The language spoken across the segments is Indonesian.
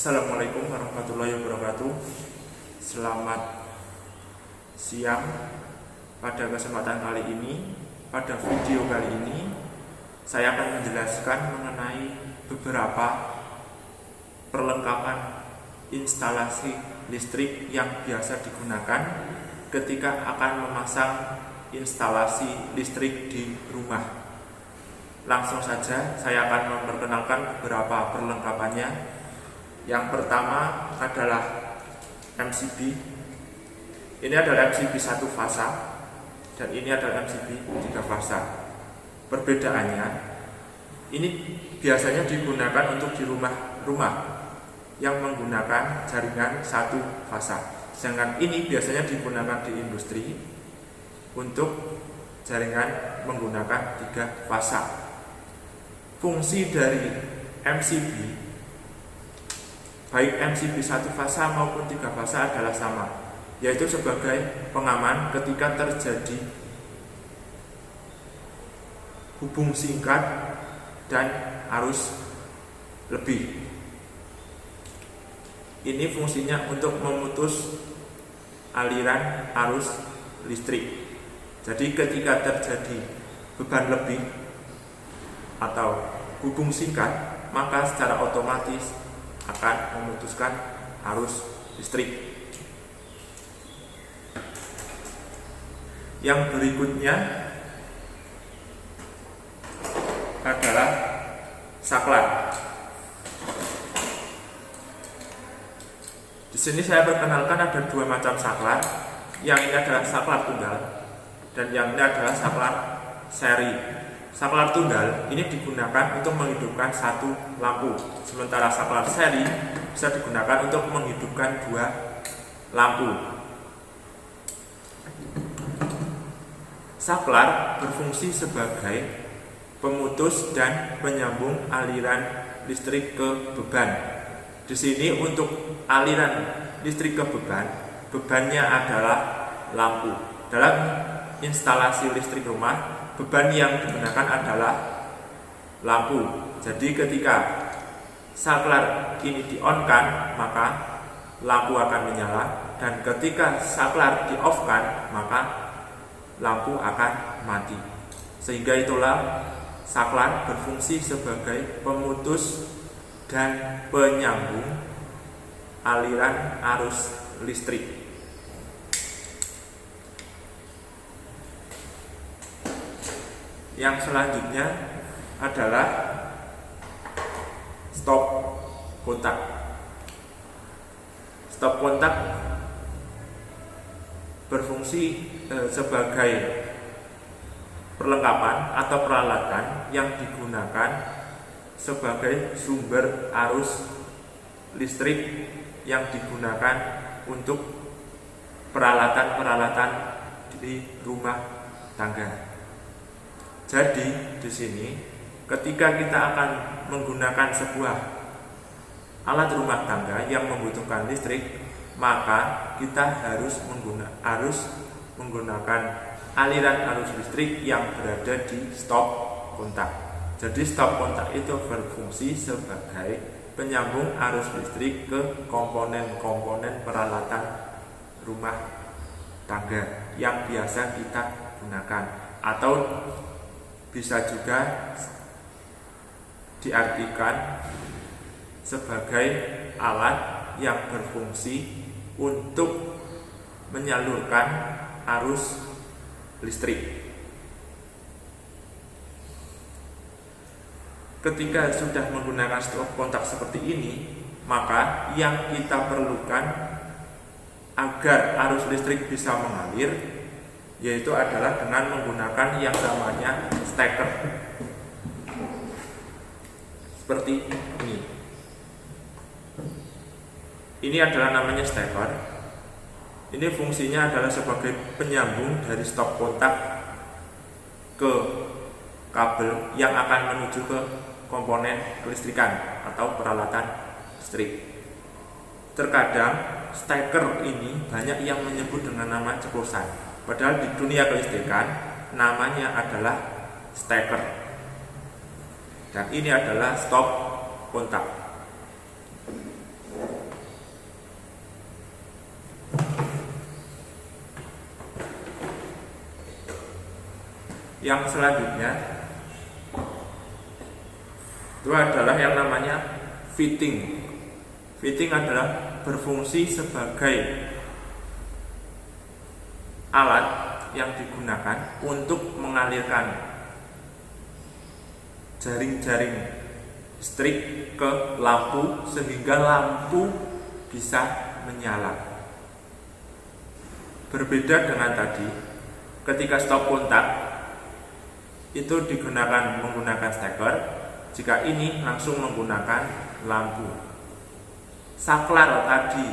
Assalamualaikum warahmatullahi wabarakatuh. Selamat siang. Pada kesempatan kali ini, pada video kali ini, saya akan menjelaskan mengenai beberapa perlengkapan instalasi listrik yang biasa digunakan ketika akan memasang instalasi listrik di rumah. Langsung saja saya akan memperkenalkan beberapa perlengkapannya. Yang pertama adalah MCB. Ini adalah MCB 1 fasa dan ini adalah MCB 3 fasa. Perbedaannya, ini biasanya digunakan untuk di rumah-rumah yang menggunakan jaringan 1 fasa. Sedangkan ini biasanya digunakan di industri untuk jaringan menggunakan 3 fasa. Fungsi dari MCB, baik MCB 1 fasa maupun 3 fasa adalah sama, yaitu sebagai pengaman ketika terjadi hubung singkat dan arus lebih. Ini fungsinya untuk memutus aliran arus listrik. Jadi ketika terjadi beban lebih atau hubung singkat, maka secara otomatis akan memutuskan arus listrik. Yang berikutnya adalah saklar. Di sini saya perkenalkan ada 2 macam saklar. Yang ini adalah saklar tunggal dan yang ini adalah saklar seri. Saklar tunggal ini digunakan untuk menghidupkan 1 lampu, sementara saklar seri bisa digunakan untuk menghidupkan 2 lampu. Saklar berfungsi sebagai pemutus dan penyambung aliran listrik ke beban. Di sini untuk aliran listrik ke beban, bebannya adalah lampu. Dalam instalasi listrik rumah, beban yang digunakan adalah lampu. Jadi ketika saklar ini di-on-kan, maka lampu akan menyala, dan ketika saklar di-off-kan, maka lampu akan mati. Sehingga itulah saklar berfungsi sebagai pemutus dan penyambung aliran arus listrik. Yang selanjutnya adalah stop kontak. Stop kontak berfungsi sebagai perlengkapan atau peralatan yang digunakan sebagai sumber arus listrik yang digunakan untuk peralatan-peralatan di rumah tangga. Jadi di sini ketika kita akan menggunakan sebuah alat rumah tangga yang membutuhkan listrik, maka kita harus menggunakan aliran arus listrik yang berada di stop kontak. Jadi stop kontak itu berfungsi sebagai penyambung arus listrik ke komponen-komponen peralatan rumah tangga yang biasa kita gunakan, atau bisa juga diartikan sebagai alat yang berfungsi untuk menyalurkan arus listrik. Ketika sudah menggunakan stop kontak seperti ini, maka yang kita perlukan agar arus listrik bisa mengalir yaitu adalah dengan menggunakan yang namanya steker. Seperti ini. Ini adalah namanya steker. Ini fungsinya adalah sebagai penyambung dari stop kontak ke kabel yang akan menuju ke komponen kelistrikan atau peralatan listrik. Terkadang steker ini banyak yang menyebut dengan nama ceplosan. Padahal di dunia kelistrikan namanya adalah steker. Dan ini adalah stop kontak. Yang selanjutnya itu adalah yang namanya fitting. Fitting adalah berfungsi sebagai alat yang digunakan untuk mengalirkan jaring-jaring listrik ke lampu sehingga lampu bisa menyala. Berbeda dengan tadi, ketika stop kontak itu menggunakan steker, jika ini langsung menggunakan lampu. Saklar tadi,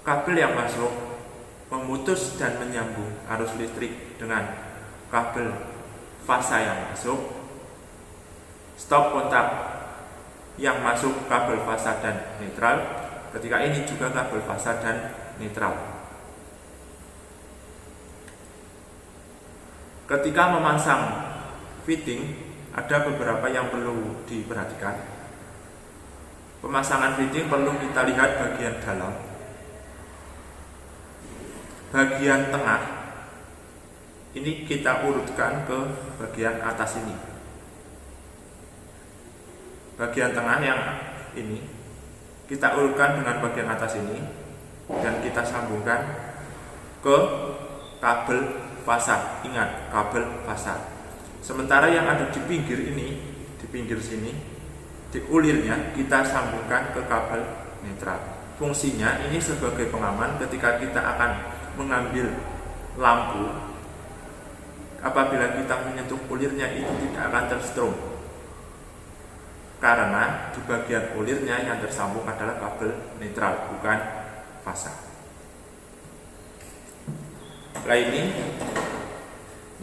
kabel yang masuk memutus dan menyambung arus listrik dengan kabel fasa yang masuk. Stop kontak yang masuk kabel fasa dan netral, ketika ini juga kabel fasa dan netral. Ketika memasang fitting, ada beberapa yang perlu diperhatikan. Pemasangan fitting perlu kita lihat bagian dalam, bagian tengah. Ini kita urutkan ke bagian atas ini. Bagian tengah yang ini kita urutkan dengan bagian atas ini dan kita sambungkan ke kabel fasa. Ingat, kabel fasa. Sementara yang ada di pinggir ini, di pinggir sini, di ulirnya kita sambungkan ke kabel netral. Fungsinya ini sebagai pengaman ketika kita akan mengambil lampu. Apabila kita menyentuh ulirnya, itu tidak akan tersetrum, karena di bagian ulirnya yang tersambung adalah kabel netral, bukan fasa. Nah, ini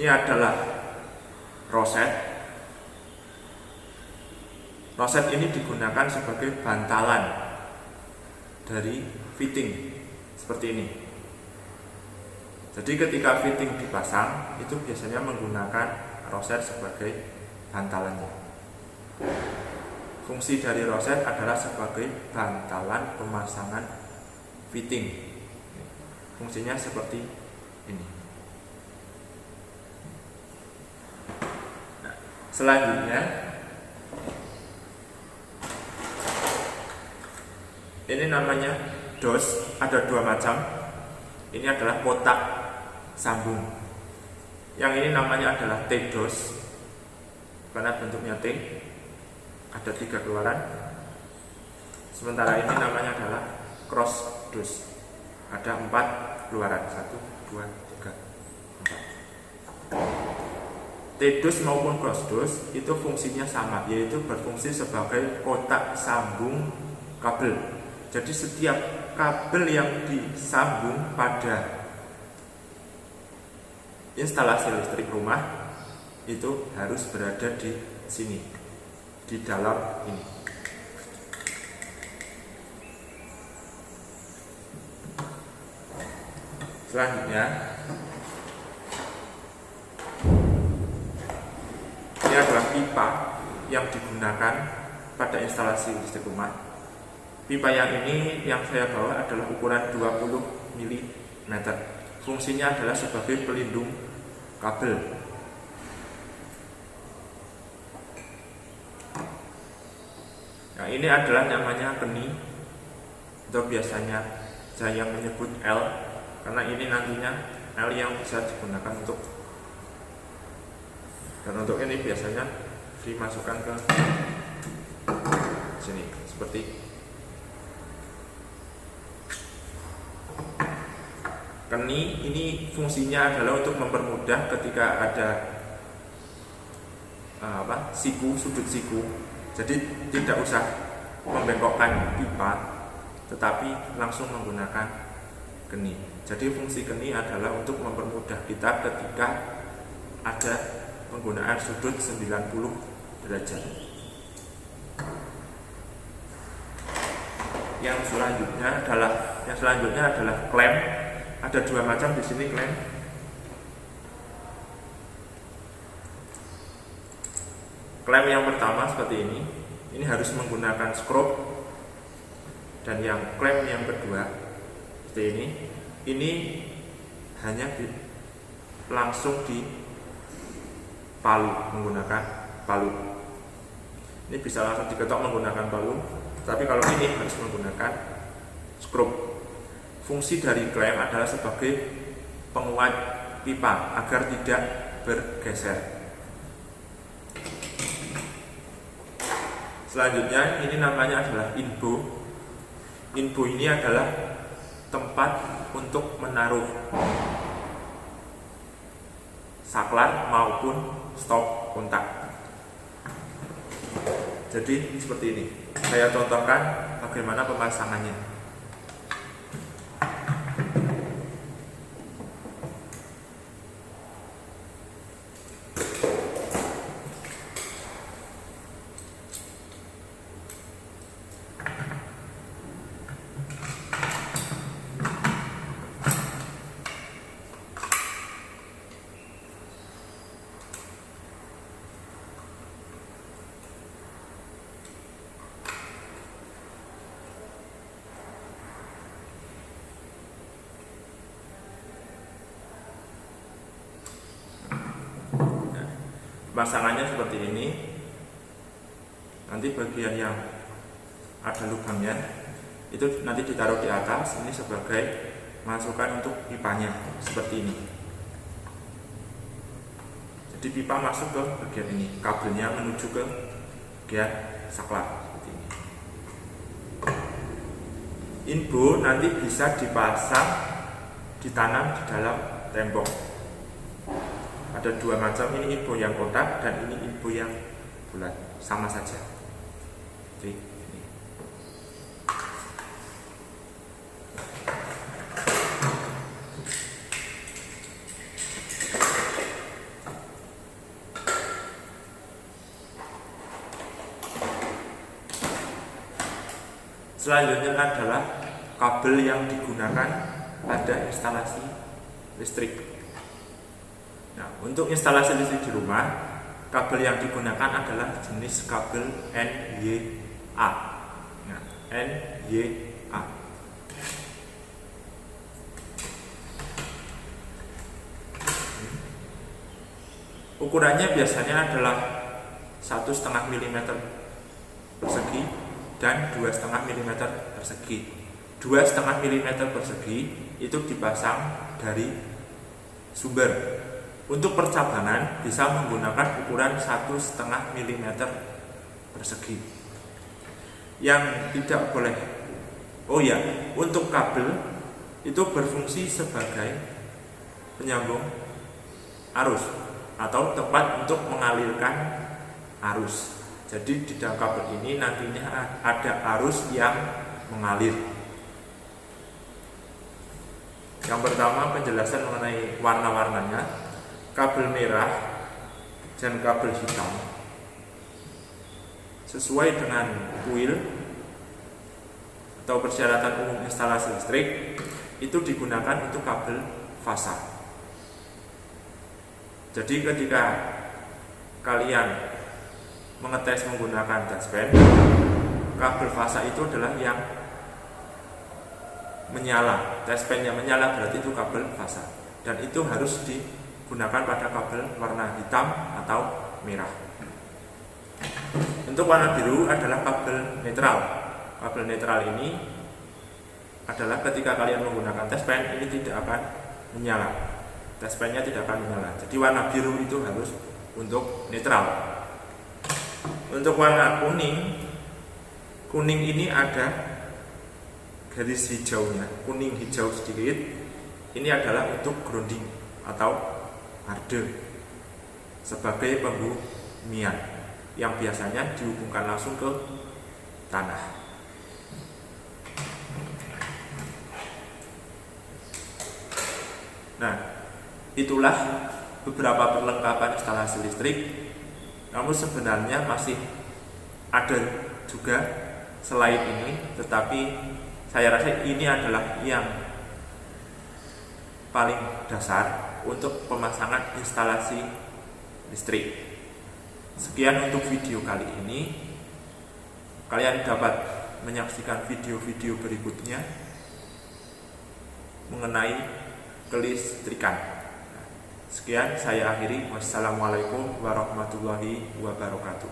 adalah roset. Roset ini digunakan sebagai bantalan dari fitting seperti ini. Jadi ketika fitting dipasang, itu biasanya menggunakan roset sebagai bantalannya. Fungsi dari roset adalah sebagai bantalan pemasangan fitting. Fungsinya seperti ini. Nah, selanjutnya ini namanya dos. Ada dua macam. Ini adalah kotak sambung. Yang ini namanya adalah T-dos karena bentuknya T. Ada 3 keluaran. Sementara ini namanya adalah cross dos. Ada 4 keluaran. 1, 2, 3, 4. T-dos maupun cross dos itu fungsinya sama, yaitu berfungsi sebagai kotak sambung kabel. Jadi setiap kabel yang disambung pada instalasi listrik rumah itu harus berada di sini, di dalam ini. Selanjutnya ini adalah pipa yang digunakan pada instalasi listrik rumah. Pipa yang ini yang saya bawa adalah ukuran 20 mm. Fungsinya adalah sebagai pelindung kabel. Nah, ini adalah namanya keni, atau biasanya saya menyebut L, karena ini nantinya L yang bisa digunakan untuk, dan untuk ini biasanya dimasukkan ke sini seperti keni. Ini fungsinya adalah untuk mempermudah ketika ada siku, sudut siku. Jadi tidak usah membengkokkan pipa, tetapi langsung menggunakan keni. Jadi fungsi keni adalah untuk mempermudah kita ketika ada penggunaan sudut 90 derajat. Yang selanjutnya adalah klem. Ada 2 macam di sini klem. Klem yang pertama seperti ini. Ini harus menggunakan skrup. Dan yang klem yang kedua seperti ini. Ini hanya langsung menggunakan palu. Ini bisa langsung diketok menggunakan palu, tapi kalau ini harus menggunakan skrup. Fungsi dari klem adalah sebagai penguat pipa agar tidak bergeser. Selanjutnya ini namanya adalah inbo. Inbo ini adalah tempat untuk menaruh saklar maupun stop kontak. Jadi seperti ini. Saya contohkan bagaimana pemasangannya. Pemasangannya seperti ini. Nanti bagian yang ada lubangnya itu nanti ditaruh di atas. Ini sebagai masukan untuk pipanya seperti ini. Jadi pipa masuk ke bagian ini, kabelnya menuju ke bagian saklar seperti ini. Inbo nanti bisa dipasang, ditanam di dalam tembok. Ada dua macam, ini inbo yang kotak dan ini inbo yang bulat, sama saja. Jadi, ini. Selanjutnya adalah kabel yang digunakan pada instalasi listrik. Nah, untuk instalasi listrik di rumah, kabel yang digunakan adalah jenis kabel NYA. Nah, NYA. Ukurannya biasanya adalah 1,5 mm persegi dan 2,5 mm persegi. 2,5 mm persegi itu dipasang dari sumber. Untuk percabangan bisa menggunakan ukuran 1,5 mm persegi. Yang tidak boleh, untuk kabel itu berfungsi sebagai penyambung arus atau tempat untuk mengalirkan arus. Jadi di dalam kabel ini nantinya ada arus yang mengalir. Yang pertama, penjelasan mengenai warna-warnanya. Kabel merah dan kabel hitam sesuai dengan kuil atau persyaratan umum instalasi listrik itu digunakan untuk kabel fasa. Jadi ketika kalian mengetes menggunakan touchpen, kabel fasa itu adalah yang menyala. Touchpennya menyala berarti itu kabel fasa, dan itu harus digunakan pada kabel warna hitam atau merah. Untuk warna biru adalah kabel netral. Kabel netral ini adalah ketika kalian menggunakan touchpen ini tidak akan menyala. Touchpennya tidak akan menyala. Jadi warna biru itu harus untuk netral. Untuk warna kuning ini ada garis hijaunya, kuning hijau sedikit. Ini adalah untuk grounding atau arde sebagai pembumian yang biasanya dihubungkan langsung ke tanah. Nah, itulah beberapa perlengkapan instalasi listrik. Namun sebenarnya masih ada juga selain ini, tetapi saya rasa ini adalah yang paling dasar untuk pemasangan instalasi listrik. Sekian untuk video kali ini. Kalian dapat menyaksikan video-video berikutnya mengenai kelistrikan. Sekian saya akhiri. Wassalamualaikum warahmatullahi wabarakatuh.